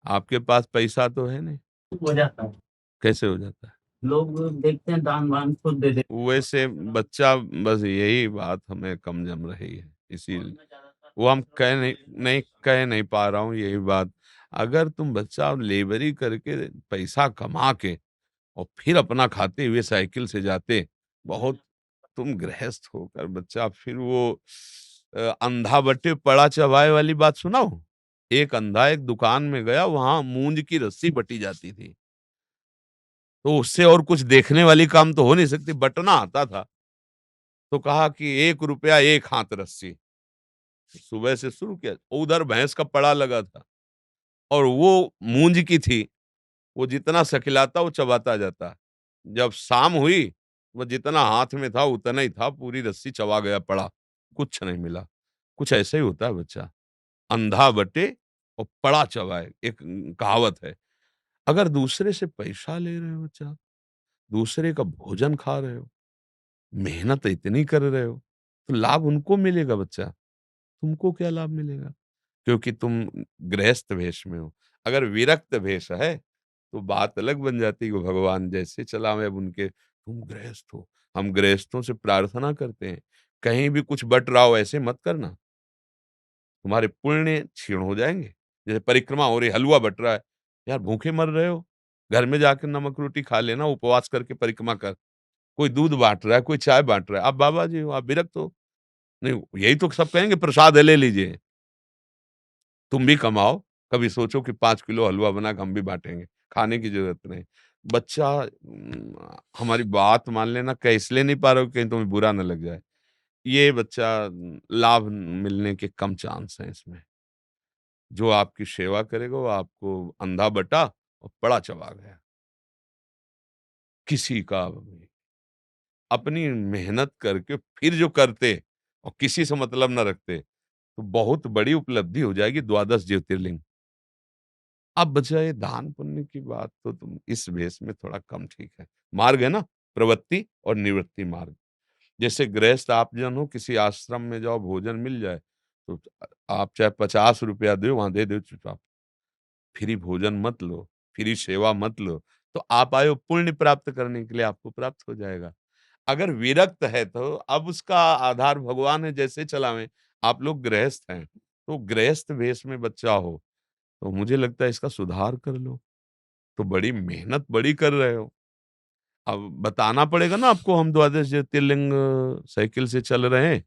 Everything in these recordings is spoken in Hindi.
आपके पास पैसा तो है नहीं। हो जाता है। कैसे हो जाता है? लोग देखते हैं दान वान खुद दे देते वैसे बच्चा, बस यही बात हमें कम जम रही है, इसीलिए वो हम कह नहीं, कह नहीं पा रहा हूँ यही बात। अगर तुम बच्चा लेबरी करके पैसा कमा के और फिर अपना खाते हुए साइकिल से जाते, बहुत, तुम गृहस्थ होकर बच्चा फिर वो अंधा बटे पड़ा चबाए वाली बात सुनाओ। एक अंधा एक दुकान में गया, वहां मूंज की रस्सी बटी जाती थी, तो उससे और कुछ देखने वाली काम तो हो नहीं सकती, बटना आता था। तो कहा कि 1 रुपया 1 हाथ रस्सी। सुबह से शुरू किया, उधर भैंस का पड़ा लगा था और वो मूंज की थी, वो जितना सकलाता वो चबाता जाता। जब शाम हुई, वो जितना हाथ में था उतना ही था, पूरी रस्सी चबा गया पड़ा, कुछ नहीं मिला। कुछ ऐसा ही होता है बच्चा, अंधा बटे और पड़ा चबाए, एक कहावत है। अगर दूसरे से पैसा ले रहे हो बच्चा, दूसरे का भोजन खा रहे हो, मेहनत इतनी कर रहे हो, तो लाभ उनको मिलेगा बच्चा, तुमको क्या लाभ मिलेगा? क्योंकि तुम गृहस्थ वेश में हो। अगर विरक्त वेश है, तो बात अलग बन जाती है कि भगवान जैसे चलावे अब उनके, तुम गृहस्थ हो। हम गृहस्थों से प्रार्थना करते हैं, कहीं भी कुछ बँट रहा हो ऐसे मत करना, तुम्हारे पुण्य क्षीण हो जाएँगे। जैसे परिक्रमा हो रही है, हलवा बँट रहा है, यार भूखे मर रहे हो, घर में जाके नमक रोटी खा लेना, उपवास करके परिक्रमा कर। कोई दूध बाँट रहा है, कोई चाय बाँट रहा है, आप बाबा जी हो, आप विरक्त हो। नहीं, यही तो सब कहेंगे प्रसाद है ले लीजिए। तुम भी कमाओ, कभी सोचो कि 5 किलो हलवा बना के हम भी बाँटेंगे, खाने की ज़रूरत नहीं। बच्चा हमारी बात मान लेना, कह इसलिए नहीं पा रहे हो कहीं तुम्हें बुरा ना लग जाए। ये बच्चा लाभ मिलने के कम चांस हैं इसमें। जो आपकी सेवा करेगा वो आपको अंधा बटा और पड़ा चबा गया। किसी का भी अपनी मेहनत करके फिर जो करते और किसी से मतलब ना रखते, तो बहुत बड़ी उपलब्धि हो जाएगी, द्वादश ज्योतिर्लिंग। अब बचा ये दान पुण्य की बात, तो तुम इस भेष में थोड़ा कम ठीक है। मार्ग है ना, प्रवृत्ति और निवृत्ति मार्ग। जैसे गृहस्थ आप जन हो, किसी आश्रम में जाओ, भोजन मिल जाए, तो आप चाहे 50 रुपया दो, वहां दे दो चुपचाप। फ्री भोजन मत लो, फ्री सेवा मत लो। तो आप आए हो पुण्य प्राप्त करने के लिए, आपको प्राप्त हो जाएगा। अगर विरक्त है तो अब उसका आधार भगवान है, जैसे चलावें। आप लोग गृहस्थ हैं, तो गृहस्थ वेश में बच्चा हो, तो मुझे लगता है इसका सुधार कर लो। तो बड़ी मेहनत बड़ी कर रहे हो। अब बताना पड़ेगा ना आपको, हम द्वादश ज्योतिर्लिंग साइकिल से चल रहे हैं।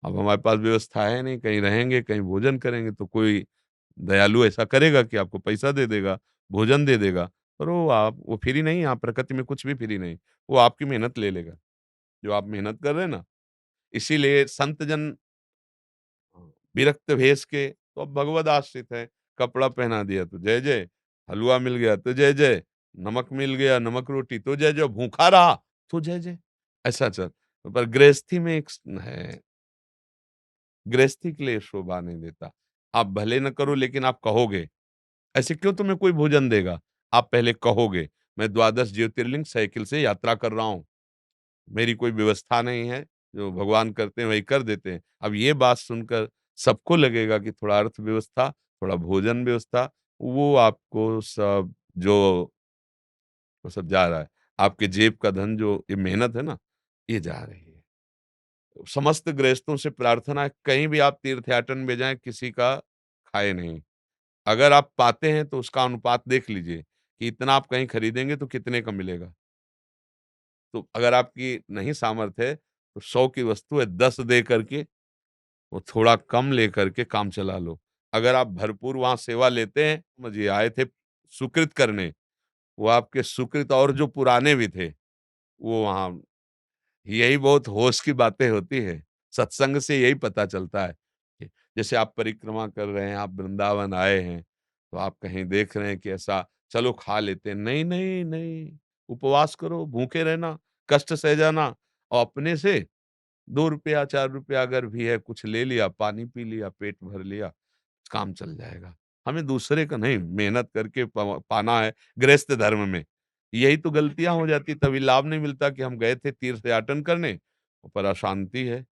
अब हमारे पास व्यवस्था है नहीं, कहीं रहेंगे, कहीं भोजन करेंगे, तो कोई दयालु ऐसा करेगा कि आपको पैसा दे देगा, भोजन दे देगा। पर वो फ्री नहीं, यहाँ प्रकृति में कुछ भी फ्री नहीं। वो आपकी मेहनत ले लेगा, जो आप मेहनत कर रहे हैं ना। इसीलिए संत जन विरक्त भेष के तो अब भगवद आश्रित है। कपड़ा पहना दिया तो जय जय, हलवा मिल गया तो जय जय, नमक मिल गया, नमक रोटी तो जय जय, भूखा रहा तो जय जय। ऐसा चल, पर गृहस्थी में एक है, गृहस्थी के लिए शोभा नहीं देता। आप भले न करो लेकिन आप कहोगे। ऐसे क्यों तुम्हें कोई भोजन देगा? आप पहले कहोगे, मैं द्वादश ज्योतिर्लिंग साइकिल से यात्रा कर रहा हूँ। मेरी कोई व्यवस्था नहीं है, जो भगवान करते हैं वही कर देते हैं। अब ये बात सुनकर सबको लगेगा कि थोड़ा अर्थव्यवस्था, थोड़ा भोजन व्यवस्था, वो आपको सब जो वो सब जा रहा है। आपके जेब का धन, जो ये मेहनत है ना, ये जा रही है। समस्त गृहस्थों से प्रार्थना है, कहीं भी आप तीर्थयाटन में जाएँ, किसी का खाए नहीं। अगर आप पाते हैं तो उसका अनुपात देख लीजिए कि इतना आप कहीं खरीदेंगे तो कितने का मिलेगा। तो अगर आपकी नहीं सामर्थ्य है, तो 100 की वस्तु है 10 दे करके, वो थोड़ा कम लेकर के काम चला लो। अगर आप भरपूर वहाँ सेवा लेते हैं, समझिए आए थे सुकृत करने, वो आपके सुकृत और जो पुराने भी थे, वो वहाँ, यही बहुत होश की बातें होती है। सत्संग से यही पता चलता है। कि जैसे आप परिक्रमा कर रहे हैं, आप वृंदावन आए हैं, तो आप कहीं देख रहे हैं कि ऐसा चलो खा लेते हैं। नहीं, नहीं, नहीं, उपवास करो, भूखे रहना, कष्ट सह जाना और अपने से 2 रुपया 4 रुपया अगर भी है, कुछ ले लिया, पानी पी लिया, पेट भर लिया, काम चल जाएगा। हमें दूसरे का नहीं, मेहनत करके पाना है गृहस्थ धर्म में। यही तो गलतियाँ हो जाती, तभी लाभ नहीं मिलता कि हम गए थे तीर्थयाटन करने, पर अशांति है।